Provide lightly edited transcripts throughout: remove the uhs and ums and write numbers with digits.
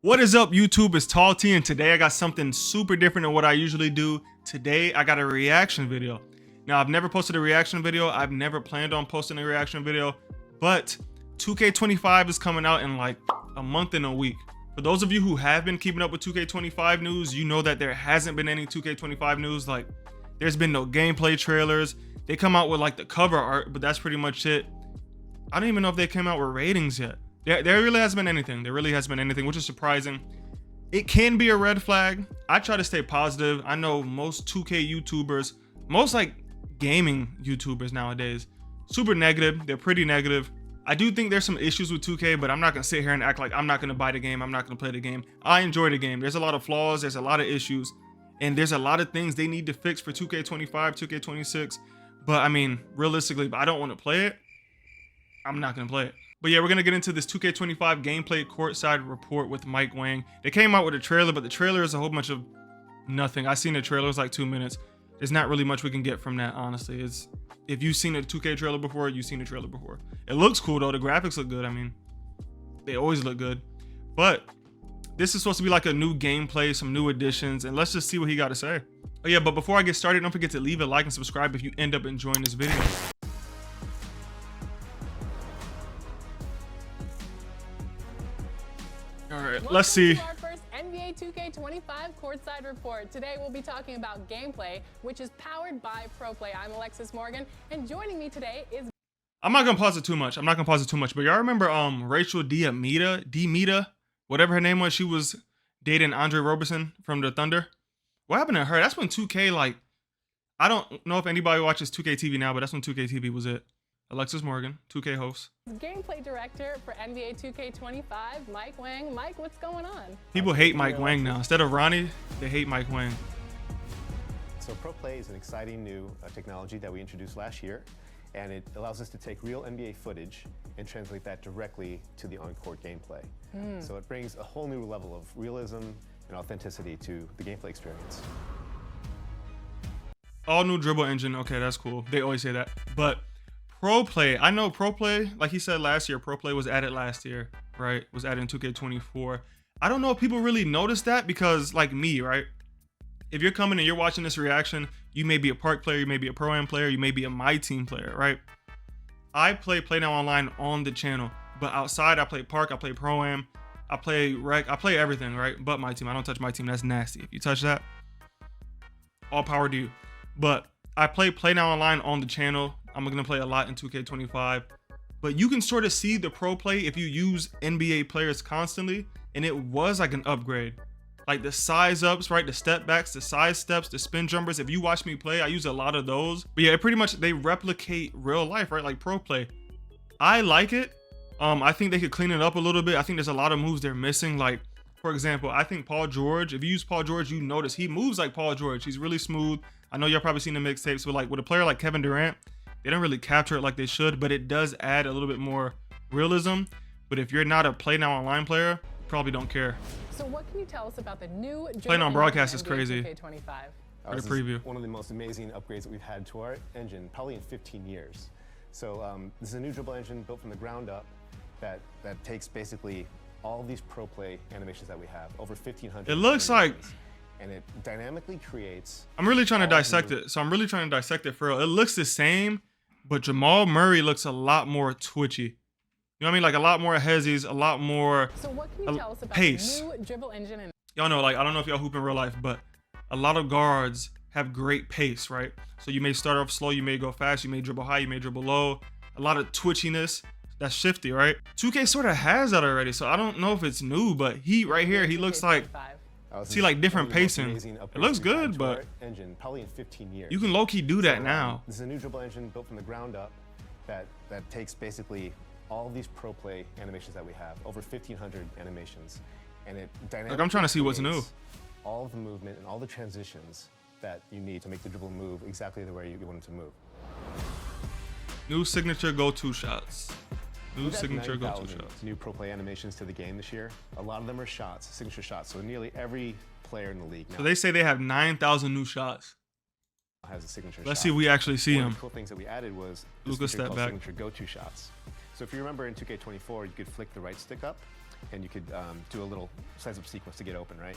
What is up, YouTube? It's Tall T, and today I got something super different than what I usually do. Today I got a reaction video. Now, I've never posted a reaction video. I've never planned on posting a reaction video, but 2K25 is coming out in like a month and a week. For those of you who have been keeping up with 2K25 news, you know that there hasn't been any 2K25 news. Like, there's been no gameplay trailers. They come out with like the cover art, but that's pretty much it. I don't even know if they came out with ratings yet. There really hasn't been anything. There really hasn't been anything, which is surprising. It can be a red flag. I try to stay positive. I know most 2K YouTubers, most like gaming YouTubers nowadays, super negative. They're pretty negative. I do think there's some issues with 2K, but I'm not gonna sit here and act like I'm not gonna buy the game. I'm not gonna play the game. I enjoy the game. There's a lot of flaws. There's a lot of issues, and there's a lot of things they need to fix for 2K25, 2K26. But I mean, realistically, if I don't want to play it, I'm not gonna play it. But yeah, we're gonna get into this 2K25 gameplay courtside report with Mike Wang. They came out with a trailer, but the trailer is a whole bunch of nothing. I seen the trailer, it's like 2 minutes. There's not really much we can get from that, honestly. It's, if you've seen a 2K trailer before, you've seen the trailer before. It looks cool though, the graphics look good. I mean, they always look good. But this is supposed to be like a new gameplay, some new additions, and let's just see what he got to say. Oh yeah, but before I get started, don't forget to leave a like and subscribe if you end up enjoying this video. All right, let's see. Our first NBA 2K25 courtside report. Today we'll be talking about gameplay, which is powered by ProPLAY. I'm Alexis Morgan, and joining me today is... I'm not gonna pause it too much. But y'all remember Rachel Demita, whatever her name was? She was dating Andre Roberson from the Thunder. What happened to her? That's when 2K, like, I don't know if anybody watches 2K TV now, but that's when 2K TV was it. Alexis Morgan, 2K host. Gameplay director for NBA 2K25, Mike Wang. Mike, what's going on? People hate Mike Wang now. Instead of Ronnie, they hate Mike Wang. So ProPLAY is an exciting new technology that we introduced last year, and it allows us to take real NBA footage and translate that directly to the on-court gameplay. So it brings a whole new level of realism and authenticity to the gameplay experience. All new dribble engine. Okay, that's cool. They always say that. But ProPLAY, I know ProPLAY, like he said last year, ProPLAY was added last year, right? Was added in 2K24. I don't know if people really noticed that because, like me, right? If you're coming and you're watching this reaction, you may be a park player, you may be a pro-am player, you may be a my team player, right? I play Now Online on the channel, but outside I play park, I play pro-am, I play rec, I play everything, right? But my team, I don't touch my team. That's nasty. If you touch that, all power to you. But I play Now Online on the channel. I'm gonna play a lot in 2K25, but you can sort of see the ProPLAY if you use NBA players constantly, and it was like an upgrade. Like the size ups, right? The step backs, the side steps, the spin jumpers. If you watch me play, I use a lot of those. But yeah, pretty much they replicate real life, right? Like ProPLAY. I like it. I think they could clean it up a little bit. I think there's a lot of moves they're missing. Like, for example, I think Paul George, if you use Paul George, you notice he moves like Paul George. He's really smooth. I know y'all probably seen the mixtapes, but like with a player like Kevin Durant, they don't really capture it like they should, but it does add a little bit more realism. But if you're not a Now Online player, you probably don't care. So what can you tell us about the new... Playing on broadcast is crazy. 2K25? For the preview. One of the most amazing upgrades that we've had to our engine, probably in 15 years. So this is a new dribble engine built from the ground up that takes basically all of these ProPLAY animations that we have, over 1,500. It looks like... And it dynamically creates... I'm really trying to dissect it. So I'm really trying to dissect it for real. It looks the same, but Jamal Murray looks a lot more twitchy. You know what I mean? Like a lot more hezzies, a lot more So what can you tell us about pace. the new dribble engine? And y'all know, like, I don't know if y'all hoop in real life, but a lot of guards have great pace, right? So you may start off slow, you may go fast, you may dribble high, you may dribble low. A lot of twitchiness. That's shifty, right? 2K sort of has that already, so I don't know if it's new, but he right here, he looks like... See, like different pacing. It looks good, but engine, probably in 15 years. You can low-key do that now. This is a new dribble engine built from the ground up that takes basically all of these ProPLAY animations that we have, over 1,500 animations, and it dynamically... Like, I'm trying to see what's new. All of the movement and all the transitions that you need to make the dribble move exactly the way you want it to move. New signature go-to shots. New signature go-to shots. New ProPLAY animations to the game this year. A lot of them are shots, signature shots. So nearly every player in the league now. So they say they have 9,000 new shots. Has a signature Let's shot. see if we actually see One them. of the cool things that we added was Luka step back. signature go-to shots. So if you remember in 2K24, you could flick the right stick up and you could do a little size-up sequence to get open, right?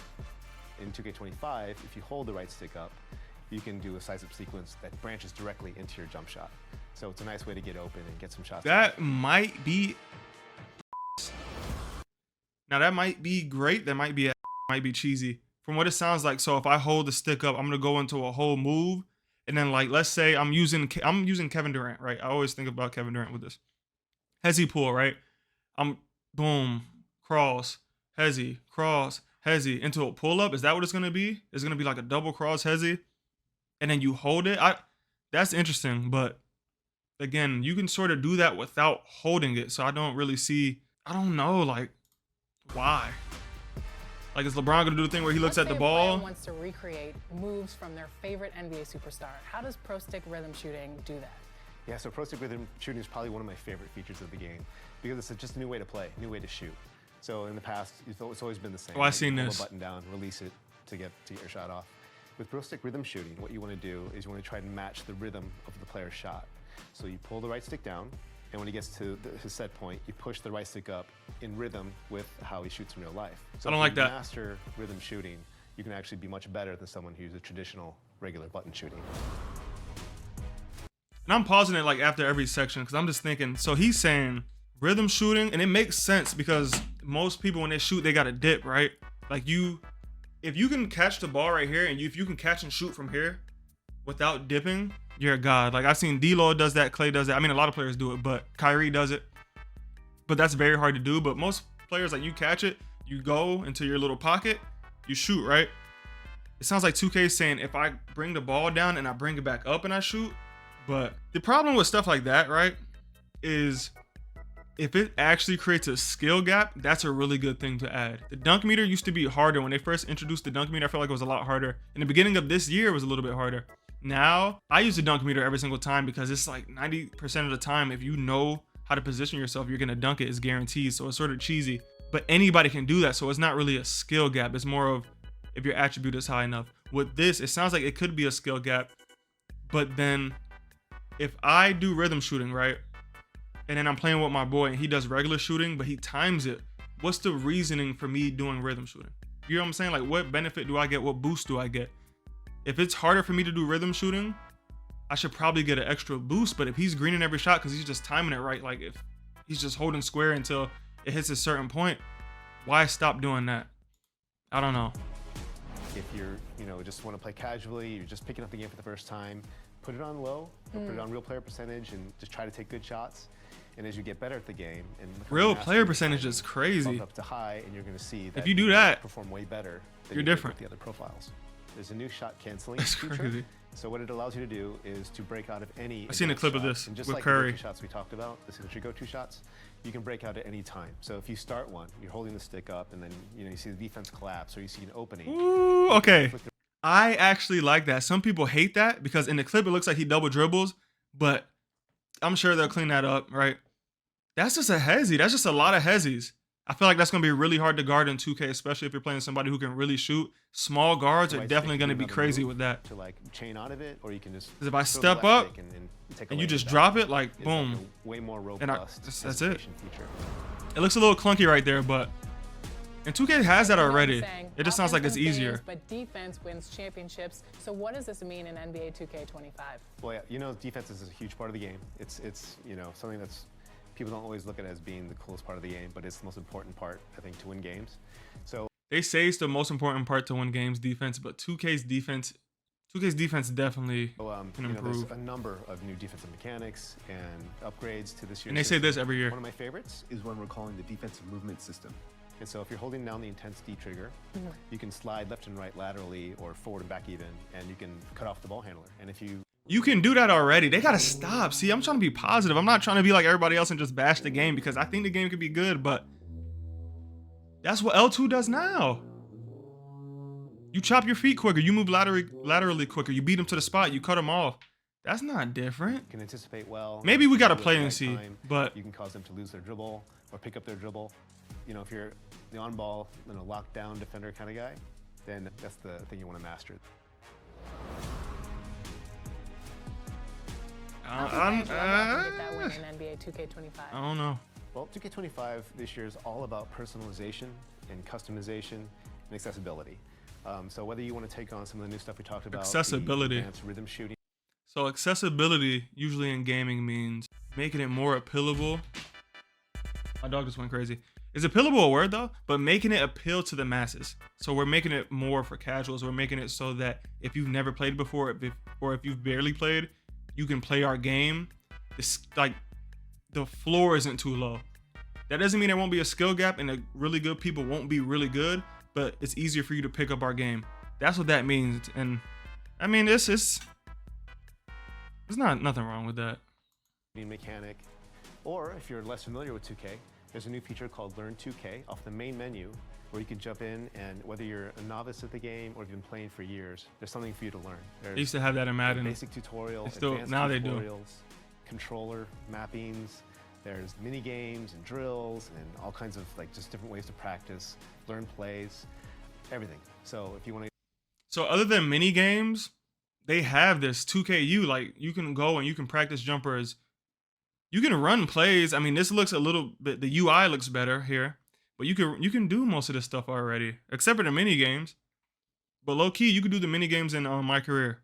In 2K25, if you hold the right stick up, you can do a size-up sequence that branches directly into your jump shot. So it's a nice way to get open and get some shots. That might be. Now that might be great. That might be cheesy. From what it sounds like, so if I hold the stick up, I'm gonna go into a whole move, and then like let's say I'm using Kevin Durant, right? I always think about Kevin Durant with this. Hezzy pull, right? I'm boom, cross, Hezzy, cross, Hezzy into a pull up. Is that what it's gonna be? It's gonna be like a double cross Hezzy, and then you hold it. That's interesting, but again, you can sort of do that without holding it. So I don't really see. I don't know, like why. Like, is LeBron gonna do the thing where he looks at the ball? Wants to recreate moves from their favorite NBA superstar. How does Pro Stick rhythm shooting do that? Yeah, so Pro Stick rhythm shooting is probably one of my favorite features of the game because it's just a new way to play, new way to shoot. So in the past, it's always been the same. Oh, I've seen this. Pull a button down, release it to get your shot off. With Pro Stick rhythm shooting, what you want to do is you want to try to match the rhythm of the player's shot. So you pull the right stick down, and when he gets to his set point, you push the right stick up in rhythm with how he shoots in real life. So I don't like that. If you master rhythm shooting, you can actually be much better than someone who's a traditional, regular button shooting. And I'm pausing it like after every section because I'm just thinking, so he's saying rhythm shooting, and it makes sense because most people when they shoot, they got a dip, right? Like if you can catch the ball right here and if you can catch and shoot from here without dipping, you're a god. Like I've seen D-Lo does that, Clay does that. I mean, a lot of players do it, but Kyrie does it. But that's very hard to do. But most players, like you catch it, you go into your little pocket, you shoot, right? It sounds like 2K is saying if I bring the ball down and I bring it back up and I shoot. But the problem with stuff like that, right, is if it actually creates a skill gap, that's a really good thing to add. The dunk meter used to be harder. When they first introduced the dunk meter, I felt like it was a lot harder. In the beginning of this year, it was a little bit harder. Now, I use the dunk meter every single time because it's like 90% of the time, if you know how to position yourself, you're gonna dunk it, it's guaranteed. So it's sort of cheesy, but anybody can do that. So it's not really a skill gap. It's more of if your attribute is high enough. With this, it sounds like it could be a skill gap, but then if I do rhythm shooting, right, and then I'm playing with my boy and he does regular shooting, but he times it, what's the reasoning for me doing rhythm shooting? You know what I'm saying? Like, what benefit do I get? What boost do I get? If it's harder for me to do rhythm shooting, I should probably get an extra boost. But if he's greening every shot because he's just timing it right, like if he's just holding square until it hits a certain point, why stop doing that? I don't know. If you're, just want to play casually, you're just picking up the game for the first time, put it on low, or put it on real player percentage and just try to take good shots. And as you get better at the game, and real player percentage is crazy. Bump up to high, and you're going to see that if you do that, perform way better than you're different. With the other profiles. There's a new shot canceling That's feature. crazy. So what it allows you to do is to break out of any. I've seen a clip of this and just with like Curry. The shots we talked about, the signature go-to shots, you can break out at any time. So if you start one, you're holding the stick up, and then you see the defense collapse, or you see an opening. Ooh, okay. I actually like that. Some people hate that because in the clip it looks like he double dribbles, but I'm sure they'll clean that up, right? That's just a hezzy. That's just a lot of hezzies. I feel like that's going to be really hard to guard in 2K, especially if you're playing somebody who can really shoot. Small guards are definitely going to be crazy with that. To like chain out of it, or you can just. Because if I step up and you just drop it, like boom, like way more robust. And that's it. Feature. It looks a little clunky right there, but and 2K has that already. It just sounds like it's easier. But defense wins championships. So what does this mean in NBA 2K25? Well, yeah, defense is a huge part of the game. It's something that's. People don't always look at it as being the coolest part of the game, but it's the most important part, I think, to win games. So they say it's the most important part to win games, defense, but 2K's defense definitely can improve. There's a number of new defensive mechanics and upgrades to this year. And they say this every year. One of my favorites is one we're calling the defensive movement system. And so if you're holding down the intense D trigger, you can slide left and right laterally or forward and back even, and you can cut off the ball handler. And if you can do that already. They gotta stop. See, I'm trying to be positive. I'm not trying to be like everybody else and just bash the game because I think the game could be good, but that's what L2 does now. You chop your feet quicker. You move laterally quicker. You beat them to the spot. You cut them off. That's not different. You can anticipate well. Maybe we gotta play and see, but you can cause them to lose their dribble or pick up their dribble. If you're the on-ball, lockdown defender kind of guy, then that's the thing you want to master. How can that win in NBA 2K25? I don't know. Well, 2K25 this year is all about personalization and customization and accessibility. So whether you want to take on some of the new stuff we talked about, accessibility, advanced rhythm shooting. So accessibility usually in gaming means making it more appealable. My dog just went crazy. Is appealable a word though? But making it appeal to the masses. So we're making it more for casuals. We're making it so that if you've never played before, or if you've barely played, you can play our game. It's like the floor isn't too low. That doesn't mean there won't be a skill gap and the really good people won't be really good, but it's easier for you to pick up our game. That's what that means. And I mean, there's not nothing wrong with that. Mechanic, or if you're less familiar with 2K, there's a new feature called Learn 2K off the main menu, where you can jump in and whether you're a novice at the game or you've been playing for years, there's something for you to learn. They used to have that in Madden. Basic tutorial, advanced now tutorials, they do. Controller mappings. There's mini games and drills and all kinds of like just different ways to practice, learn plays, everything. So if you want to. So other than mini games, they have this 2KU. Like you can go and you can practice jumpers. You can run plays. I mean, this looks a little bit. The UI looks better here, but you can do most of this stuff already, except for the mini games. But low key, you can do the mini games in My Career.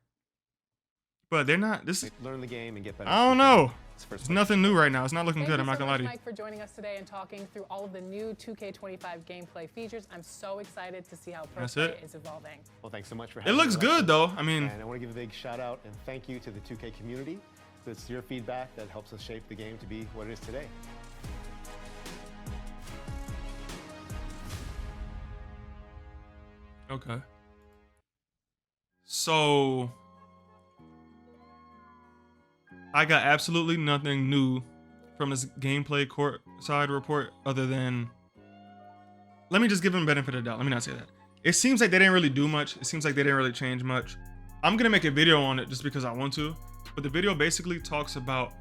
But they're not. This learn the game and get better. I don't know. It's nothing new right now. It's not looking good. I'm not gonna lie to you. Thank you so much, Mike, for joining us today and talking through all of the new 2K25 gameplay features. I'm so excited to see how ProPLAY is evolving. Well, thanks so much for having me. It looks good, though. I mean, and I want to give a big shout out and thank you to the 2K community. It's your feedback that helps us shape the game to be what it is today. Okay. So I got absolutely nothing new from this gameplay courtside report other than, let me just give them benefit of the doubt. Let me not say that. It seems like they didn't really do much. It seems like they didn't really change much. I'm gonna make a video on it just because I want to, but the video basically talks about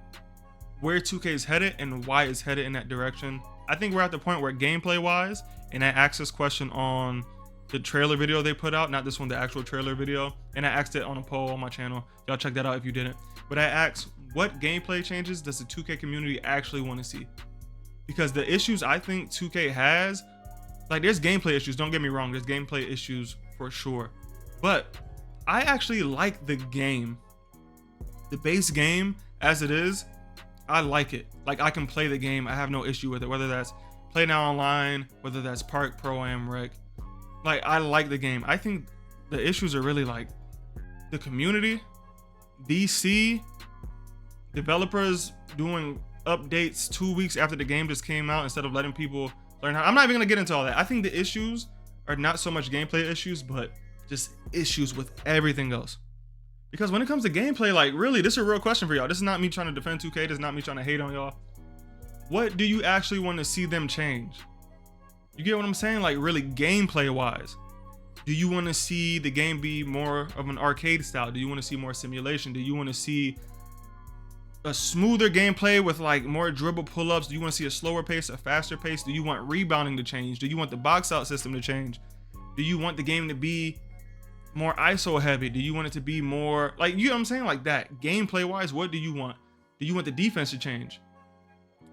where 2K is headed and why it's headed in that direction. I think we're at the point where gameplay wise, and I asked this question on the trailer video they put out, not this one, the actual trailer video, and I asked it on a poll on my channel. Y'all check that out if you didn't. But I asked, what gameplay changes does the 2K community actually want to see? Because the issues I think 2K has, like there's gameplay issues, don't get me wrong, there's gameplay issues for sure. But I actually like the game. The base game as it is, I like it. Like I can play the game, I have no issue with it, whether that's Play Now Online, whether that's Park, Pro Am, Rec. Like I like the game. I think the issues are really like the community, DC, developers doing updates 2 weeks after the game just came out instead of letting people learn how. I'm not even gonna get into all that. I think the issues are not so much gameplay issues, but just issues with everything else. Because when it comes to gameplay, like really, this is a real question for y'all. This is not me trying to defend 2K. This is not me trying to hate on y'all. What do you actually want to see them change? You get what I'm saying? Like really gameplay wise. Do you want to see the game be more of an arcade style? Do you want to see more simulation? Do you want to see a smoother gameplay with like more dribble pull-ups? Do you want to see a slower pace, a faster pace? Do you want rebounding to change? Do you want the box out system to change? Do you want the game to be more ISO heavy? Do you want it to be more like, you know what I'm saying? Like that gameplay wise, what do you want? Do you want the defense to change?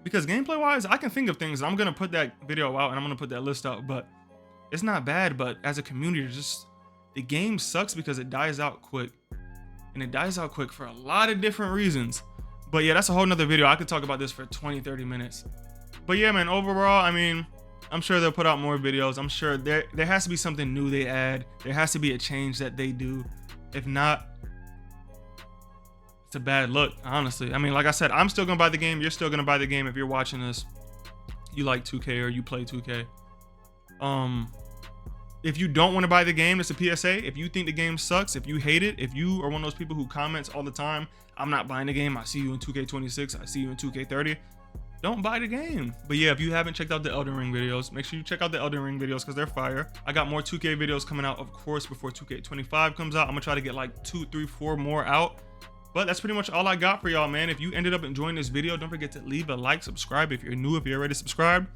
Because gameplay wise, I can think of things. I'm gonna put that video out and I'm gonna put that list out, but it's not bad. But as a community, just the game sucks because it dies out quick, and it dies out quick for a lot of different reasons. But yeah, that's a whole nother video. I could talk about this for 20-30 minutes. But yeah, man, overall, I mean, I'm sure they'll put out more videos. I'm sure there has to be something new they add. There has to be a change that they do. If not, it's a bad look, honestly. I mean, like I said, I'm still gonna buy the game. You're still gonna buy the game if you're watching this. You like 2K or you play 2K. If you don't want to buy the game, it's a PSA. If you think the game sucks, if you hate it, if you are one of those people who comments all the time, I'm not buying the game, I see you in 2K26, I see you in 2K30, don't buy the game. But yeah, if you haven't checked out the Elden Ring videos, make sure you check out the Elden Ring videos because they're fire. I got more 2K videos coming out, of course, before 2K25 comes out. I'm gonna try to get like 2, 3, 4 more out. But that's pretty much all I got for y'all, man. If you ended up enjoying this video, don't forget to leave a like, subscribe if you're new, if you're already subscribed.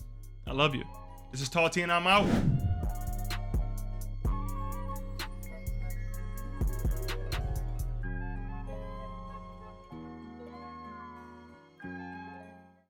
I love you. This is Tall T and I'm out.